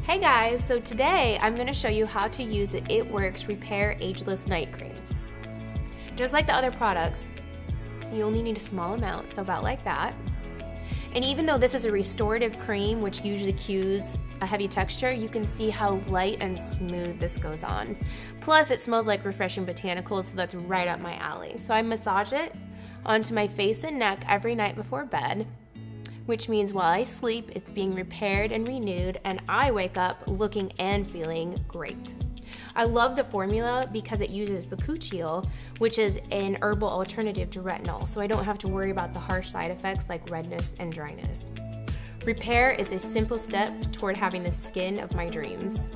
Hey guys, so today I'm going to show you how to use the It Works Repair Ageless Night Cream. Just like the other products, you only need a small amount, so about like that. And even though this is a restorative cream, which usually cues a heavy texture, you can see how light and smooth this goes on. Plus, it smells like refreshing botanicals, so that's right up my alley. So I massage it onto my face and neck every night before bed, which means while I sleep, it's being repaired and renewed, and I wake up looking and feeling great. I love the formula because it uses bakuchiol, which is an herbal alternative to retinol, so I don't have to worry about the harsh side effects like redness and dryness. Repair is a simple step toward having the skin of my dreams.